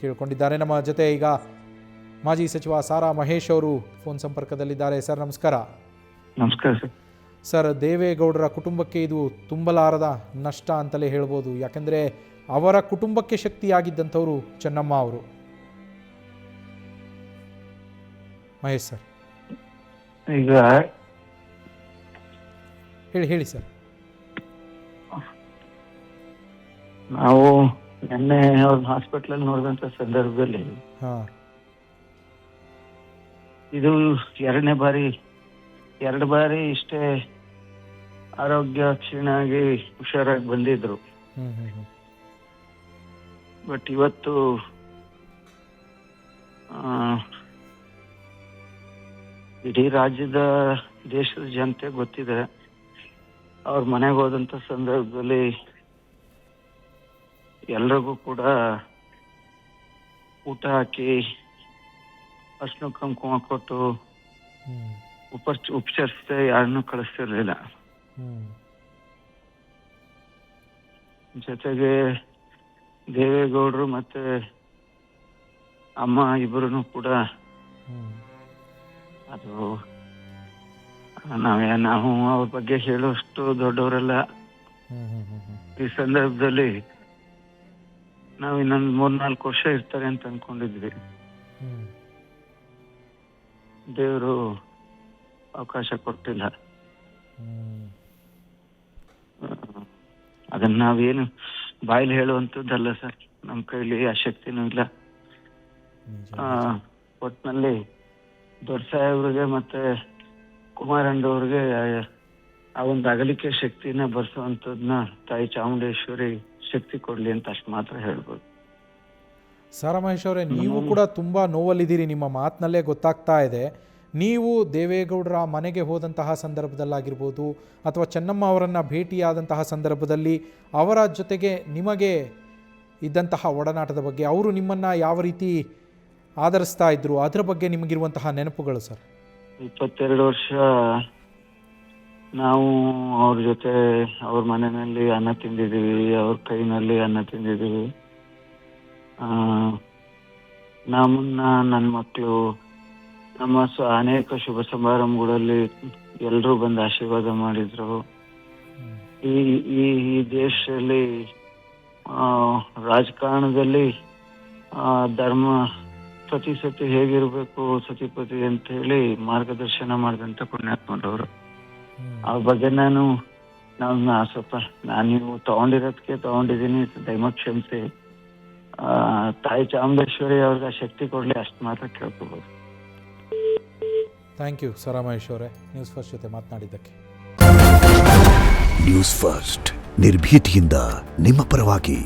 ಕೇಳಿಕೊಂಡಿದ್ದಾರೆ. ನಮ್ಮ ಜೊತೆ ಈಗ ಮಾಜಿ ಸಚಿವ ಸಾರಾ ಮಹೇಶ್ ಅವರು ಫೋನ್ ಸಂಪರ್ಕದಲ್ಲಿದ್ದಾರೆ. ಸರ್ ನಮಸ್ಕಾರ. ನಮಸ್ಕಾರ ಸರ್. ಸರ್, ದೇವೇಗೌಡರ ಕುಟುಂಬಕ್ಕೆ ಇದು ತುಂಬಲಾರದ ನಷ್ಟ ಅಂತಲೇ ಹೇಳ್ಬೋದು. ಯಾಕೆಂದರೆ ಅವರ ಕುಟುಂಬಕ್ಕೆ ಶಕ್ತಿಯಾಗಿದ್ದಂಥವರು ಚೆನ್ನಮ್ಮ ಅವರು. ಮಹೇಶ್ ಸರ್ ಈಗ ಹೇಳಿ ಸರ್. ನಾವು ನಿನ್ನೆ ಅವ್ರನ್ನ ಹಾಸ್ಪಿಟ್ಲಲ್ಲಿ ನೋಡಿದಂಥ ಸಂದರ್ಭದಲ್ಲಿ ಹಾಂ, ಇದು ಎರಡು ಬಾರಿ ಇಷ್ಟೇ ಆರೋಗ್ಯ ಕ್ಷೀಣ ಆಗಿ ಹುಷಾರಾಗಿ ಬಂದಿದ್ರು. ಬಟ್ ಇವತ್ತು ಇಡೀ ರಾಜ್ಯದ ದೇಶದ ಜನತೆ ಗೊತ್ತಿದೆ. ಅವ್ರ ಮನೆಗೆ ಹೋದಂಥ ಸಂದರ್ಭದಲ್ಲಿ ಎಲ್ರಿಗೂ ಕೂಡ ಊಟ ಹಾಕಿ ಅರ್ಶಿನ ಕುಂಕುಮ ಕೊಟ್ಟು ಉಪಚರಿಸದೆ ಯಾರನ್ನೂ ಕಳಿಸ್ತಿರ್ಲಿಲ್ಲ. ಜೊತೆಗೆ ದೇವೇಗೌಡರು ಮತ್ತೆ ಅಮ್ಮ ಇಬ್ಬರೂ ಕೂಡ ಅದು ನಾವು ಅವ್ರ ಬಗ್ಗೆ ಹೇಳುವಷ್ಟು ದೊಡ್ಡವರೆಲ್ಲ. ಈ ಸಂದರ್ಭದಲ್ಲಿ ನಾವು ಇನ್ನೊಂದು 3-4 ವರ್ಷ ಇರ್ತಾರೆ ಅಂತ ಅನ್ಕೊಂಡಿದ್ವಿ. ದೇವರು ಅವಕಾಶ ಕೊಟ್ಟಿಲ್ಲ. ಅದನ್ನ ನಾವೇನು ಬಾಯಲ್ಲಿ ಹೇಳುವಂಥದ್ದಲ್ಲ ಸರ್, ನಮ್ಮ ಕೈಲಿ ಆ ಶಕ್ತಿನೂ ಇಲ್ಲ. ಒಟ್ಟಿನಲ್ಲಿ ದೊಡ್ಡ ಸಾಹೇಬ್ರಿಗೆ ಮತ್ತೆ ಕುಮಾರಣ್ಣವ್ರಿಗೆ ಆ ಒಂದು ಅಗಲಿಕೆ ಶಕ್ತಿನ ಬರ್ಸುವಂಥದ್ನ ತಾಯಿ ಚಾಮುಂಡೇಶ್ವರಿ ಶಕ್ತಿ ಕೊಡ್ಲಿ ಅಂತ ಅಷ್ಟು ಮಾತ್ರ ಹೇಳ್ಬೋದು. ಸಾರಾ ಮಹೇಶ್ ಅವರೇ, ನೀವು ಕೂಡ ತುಂಬ ನೋವಲ್ಲಿದ್ದೀರಿ, ನಿಮ್ಮ ಮಾತಿನಲ್ಲೇ ಗೊತ್ತಾಗ್ತಾ ಇದೆ. ನೀವು ದೇವೇಗೌಡರ ಮನೆಗೆ ಹೋದಂತಹ ಸಂದರ್ಭದಲ್ಲಾಗಿರ್ಬೋದು ಅಥವಾ ಚೆನ್ನಮ್ಮ ಅವರನ್ನು ಭೇಟಿಯಾದಂತಹ ಸಂದರ್ಭದಲ್ಲಿ ಅವರ ಜೊತೆಗೆ ನಿಮಗೆ ಇದ್ದಂತಹ ಒಡನಾಟದ ಬಗ್ಗೆ, ಅವರು ನಿಮ್ಮನ್ನು ಯಾವ ರೀತಿ ಆಧರಿಸ್ತಾ ಇದ್ರು, ಅದರ ಬಗ್ಗೆ ನಿಮಗಿರುವಂತಹ ನೆನಪುಗಳು ಸರ್. 22 ವರ್ಷ ನಾವು ಅವ್ರ ಜೊತೆ ಅವ್ರ ಮನೆಯಲ್ಲಿ ಅನ್ನ ತಿಂದಿದ್ದೀವಿ, ಅವ್ರ ಕೈನಲ್ಲಿ ಅನ್ನ ತಿಂದಿದ್ದೀವಿ. ನಮ್ಮನ್ನ ನನ್ನ ಮಕ್ಕಳು ನಮ್ಮ ಅನೇಕ ಶುಭ ಸಮಾರಂಭಗಳಲ್ಲಿ ಎಲ್ಲರೂ ಬಂದು ಆಶೀರ್ವಾದ ಮಾಡಿದ್ರು. ಈ ದೇಶದಲ್ಲಿ ರಾಜಕಾರಣದಲ್ಲಿ ಧರ್ಮ ಸತಿ ಹೇಗಿರ್ಬೇಕು, ಸತಿಪತಿ ಅಂತ ಹೇಳಿ ಮಾರ್ಗದರ್ಶನ ಮಾಡಿದಂತ ಪುಣ್ಯಾತ್ಮರವರು. ಅವ್ರ ಬಗ್ಗೆ ನಾನು ನೀವು ತಗೊಂಡಿದ್ದೀನಿ, ದಯಮಾಡಿ ಕ್ಷಮಿಸಿ. ತಾಯಿ ಚಾಮುಂಡೇಶ್ವರಿ ಅವ್ರಿಗೆ ಶಕ್ತಿ ಕೊಡ್ಲಿ, ಅಷ್ಟು ಮಾತ್ರ ಕೇಳ್ಕೋಬಹುದು. ಥ್ಯಾಂಕ್ ಯು ಸಾರಾ ಮಹೇಶ್ ಅವರೇ, ನ್ಯೂಸ್ ಫಸ್ಟ್ ಜೊತೆ ಮಾತನಾಡಿದ್ದಕ್ಕೆ. ನ್ಯೂಸ್ ಫಸ್ಟ್ ನಿರ್ಭೀತಿಯಿಂದ ನಿಮ್ಮ ಪರವಾಗಿ.